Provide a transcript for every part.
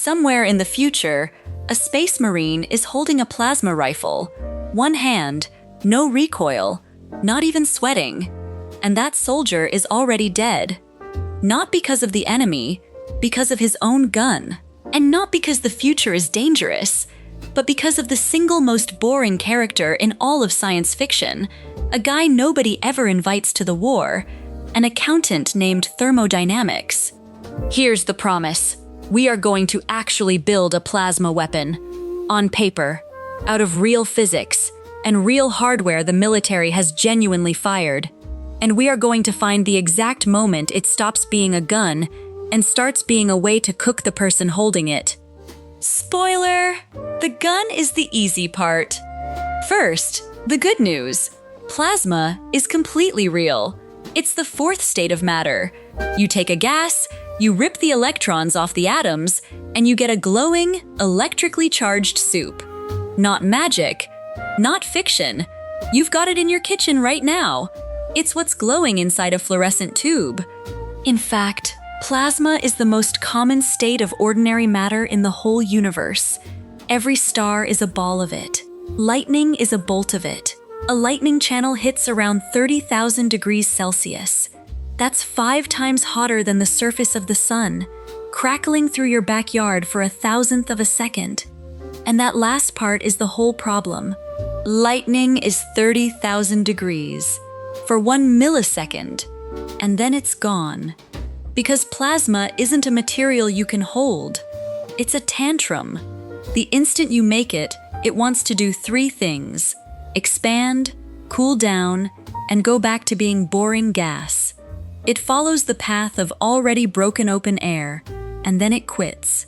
somewhere in the future, a space marine is holding a plasma rifle. One hand, no recoil, not even sweating. And that soldier is already dead. Not because of the enemy, because of his own gun. And not because the future is dangerous, but because of the single most boring character in all of science fiction, a guy nobody ever invites to the war, an accountant named Thermodynamics. Here's the promise. We are going to actually build a plasma weapon. On paper, out of real physics, and real hardware the military has genuinely fired. And we are going to find the exact moment it stops being a gun and starts being a way to cook the person holding it. Spoiler! The gun is the easy part. First, the good news. Plasma is completely real. It's the fourth state of matter. You take a gas, you rip the electrons off the atoms, and you get a glowing, electrically charged soup. Not magic, not fiction. You've got it in your kitchen right now. It's what's glowing inside a fluorescent tube. In fact, plasma is the most common state of ordinary matter in the whole universe. Every star is a ball of it. Lightning is a bolt of it. A lightning channel hits around 30,000 degrees Celsius. That's 5 times hotter than the surface of the sun, crackling through your backyard for 1,000th of a second. And that last part is the whole problem. Lightning is 30,000 degrees for 1 millisecond, and then it's gone. Because plasma isn't a material you can hold. It's a tantrum. The instant you make it, it wants to do 3 things: expand, cool down, and go back to being boring gas. It follows the path of already broken open air, and then it quits.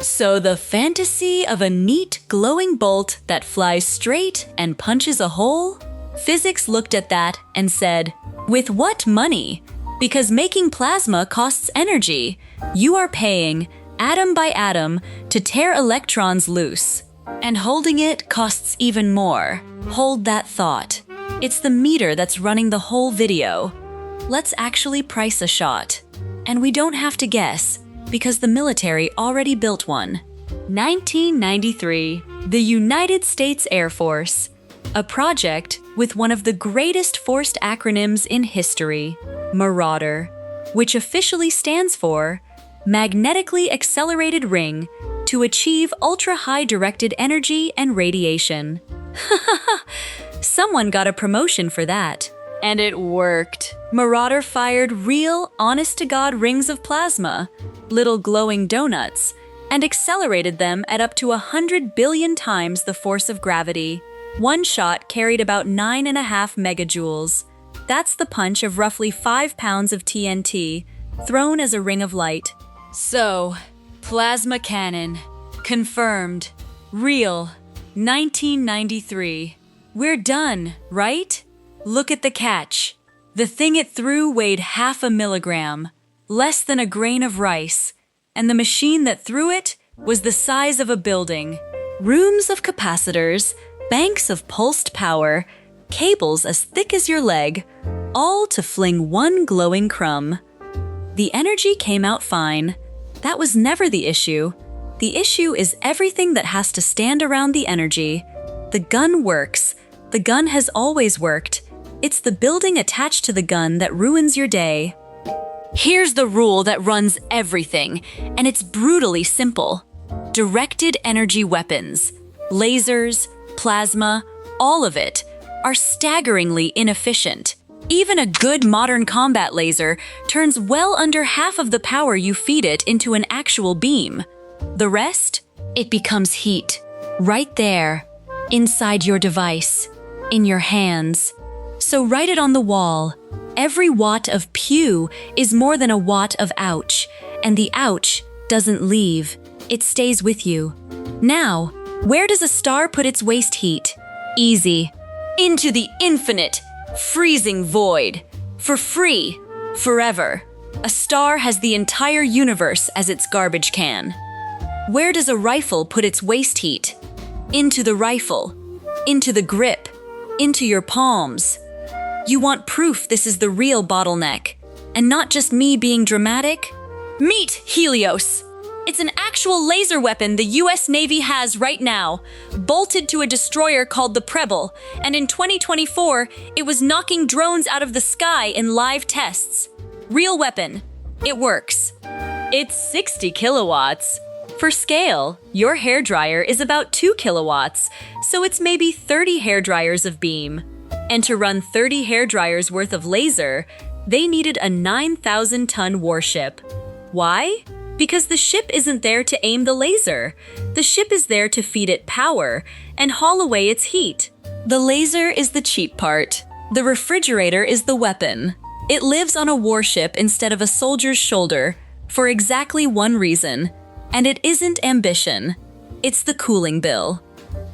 So the fantasy of a neat, glowing bolt that flies straight and punches a hole? Physics looked at that and said, with what money? Because making plasma costs energy. You are paying, atom by atom, to tear electrons loose. And holding it costs even more. Hold that thought. It's the meter that's running the whole video. Let's actually price a shot. And we don't have to guess, because the military already built one. 1993, the United States Air Force. A project with one of the greatest forced acronyms in history, MARAUDER, which officially stands for Magnetically Accelerated Ring to Achieve Ultra-High Directed Energy and Radiation. Someone got a promotion for that. And it worked. MARAUDER fired real, honest-to-God rings of plasma, little glowing donuts, and accelerated them at up to 100 billion times the force of gravity. One shot carried about 9.5 megajoules. That's the punch of roughly 5 pounds of TNT, thrown as a ring of light. So, plasma cannon. Confirmed. Real. 1993. We're done, right? Look at the catch. The thing it threw weighed 0.5 milligram, less than a grain of rice, and the machine that threw it was the size of a building. Rooms of capacitors, banks of pulsed power, cables as thick as your leg, all to fling one glowing crumb. The energy came out fine. That was never the issue. The issue is everything that has to stand around the energy. The gun works. The gun has always worked. It's the building attached to the gun that ruins your day. Here's the rule that runs everything, and it's brutally simple. Directed energy weapons, lasers, plasma, all of it, are staggeringly inefficient. Even a good modern combat laser turns well under half of the power you feed it into an actual beam. The rest? It becomes heat. Right there, inside your device, in your hands. So write it on the wall. Every watt of pew is more than a watt of ouch, and the ouch doesn't leave. It stays with you. Now, where does a star put its waste heat? Easy. Into the infinite, freezing void. For free. Forever. A star has the entire universe as its garbage can. Where does a rifle put its waste heat? Into the rifle. Into the grip. Into your palms. You want proof this is the real bottleneck, and not just me being dramatic? Meet HELIOS! It's an actual laser weapon the US Navy has right now, bolted to a destroyer called the Preble, and in 2024, it was knocking drones out of the sky in live tests. Real weapon. It works. It's 60 kilowatts. For scale, your hairdryer is about 2 kilowatts, so it's maybe 30 hairdryers of beam. And to run 30 hairdryers worth of laser, they needed a 9,000-ton warship. Why? Because the ship isn't there to aim the laser. The ship is there to feed it power and haul away its heat. The laser is the cheap part. The refrigerator is the weapon. It lives on a warship instead of a soldier's shoulder for exactly one reason. And it isn't ambition. It's the cooling bill.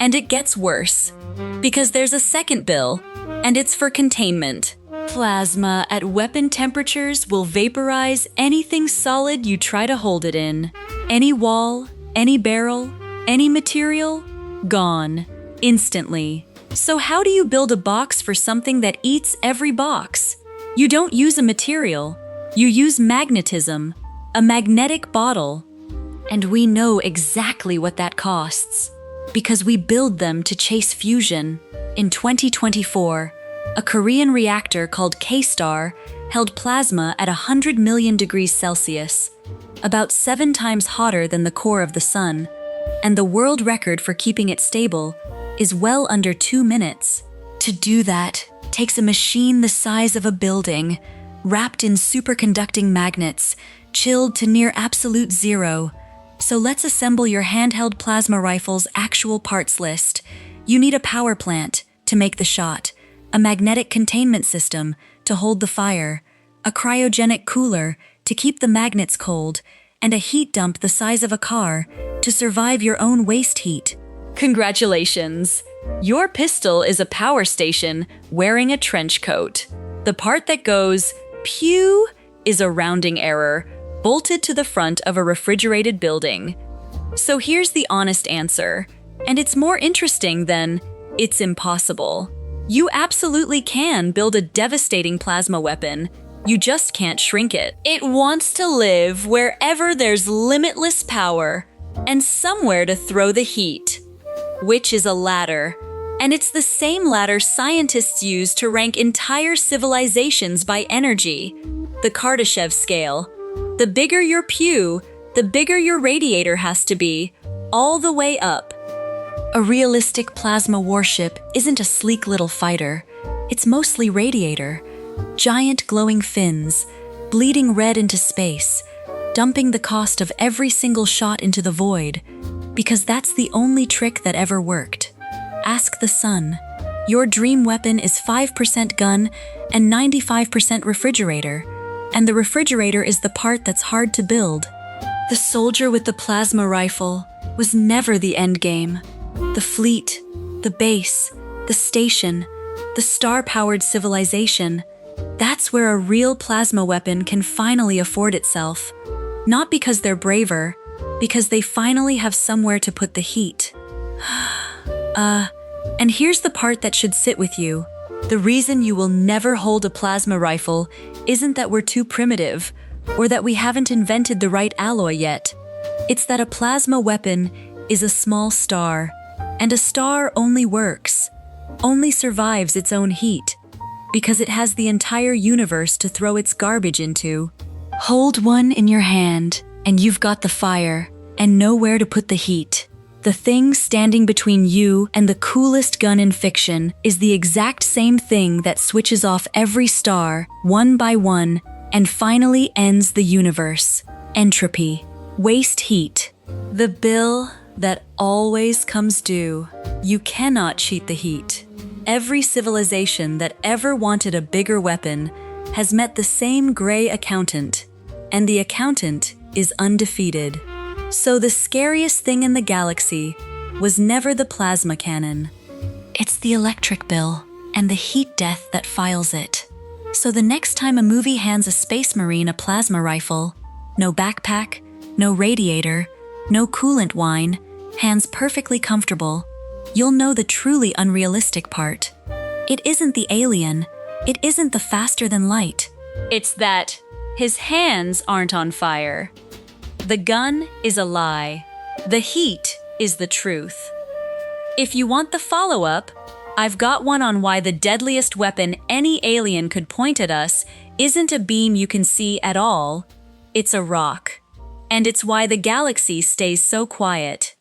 And it gets worse. Because there's a second bill, and it's for containment. Plasma at weapon temperatures will vaporize anything solid you try to hold it in. Any wall, any barrel, any material, gone. Instantly. So how do you build a box for something that eats every box? You don't use a material. You use magnetism. A magnetic bottle. And we know exactly what that costs. Because we build them to chase fusion. In 2024, a Korean reactor called K-Star held plasma at 100 million degrees Celsius, about 7 times hotter than the core of the sun, and the world record for keeping it stable is well under 2 minutes. To do that takes a machine the size of a building, wrapped in superconducting magnets, chilled to near absolute zero. So let's assemble your handheld plasma rifle's actual parts list. You need a power plant to make the shot, a magnetic containment system to hold the fire, a cryogenic cooler to keep the magnets cold, and a heat dump the size of a car to survive your own waste heat. Congratulations! Your pistol is a power station wearing a trench coat. The part that goes pew is a rounding error, bolted to the front of a refrigerated building. So here's the honest answer, and it's more interesting than it's impossible. You absolutely can build a devastating plasma weapon. You just can't shrink it. It wants to live wherever there's limitless power and somewhere to throw the heat, which is a ladder. And it's the same ladder scientists use to rank entire civilizations by energy, the Kardashev scale. The bigger your pew, the bigger your radiator has to be, all the way up. A realistic plasma warship isn't a sleek little fighter. It's mostly radiator. Giant glowing fins, bleeding red into space, dumping the cost of every single shot into the void, because that's the only trick that ever worked. Ask the sun. Your dream weapon is 5% gun and 95% refrigerator, and the refrigerator is the part that's hard to build. The soldier with the plasma rifle was never the end game. The fleet, the base, the station, the star-powered civilization, that's where a real plasma weapon can finally afford itself. Not because they're braver, because they finally have somewhere to put the heat. And here's the part that should sit with you. The reason you will never hold a plasma rifle isn't that we're too primitive, or that we haven't invented the right alloy yet. It's that a plasma weapon is a small star, and a star only works, only survives its own heat, because it has the entire universe to throw its garbage into. Hold one in your hand, and you've got the fire, and nowhere to put the heat. The thing standing between you and the coolest gun in fiction is the exact same thing that switches off every star, one by one, and finally ends the universe. Entropy. Waste heat. The bill that always comes due. You cannot cheat the heat. Every civilization that ever wanted a bigger weapon has met the same gray accountant, and the accountant is undefeated. So the scariest thing in the galaxy was never the plasma cannon. It's the electric bill and the heat death that files it. So the next time a movie hands a space marine a plasma rifle, no backpack, no radiator, no coolant wine, hands perfectly comfortable, you'll know the truly unrealistic part. It isn't the alien. It isn't the faster than light. It's that his hands aren't on fire. The gun is a lie. The heat is the truth. If you want the follow-up, I've got one on why the deadliest weapon any alien could point at us isn't a beam you can see at all, it's a rock. And it's why the galaxy stays so quiet.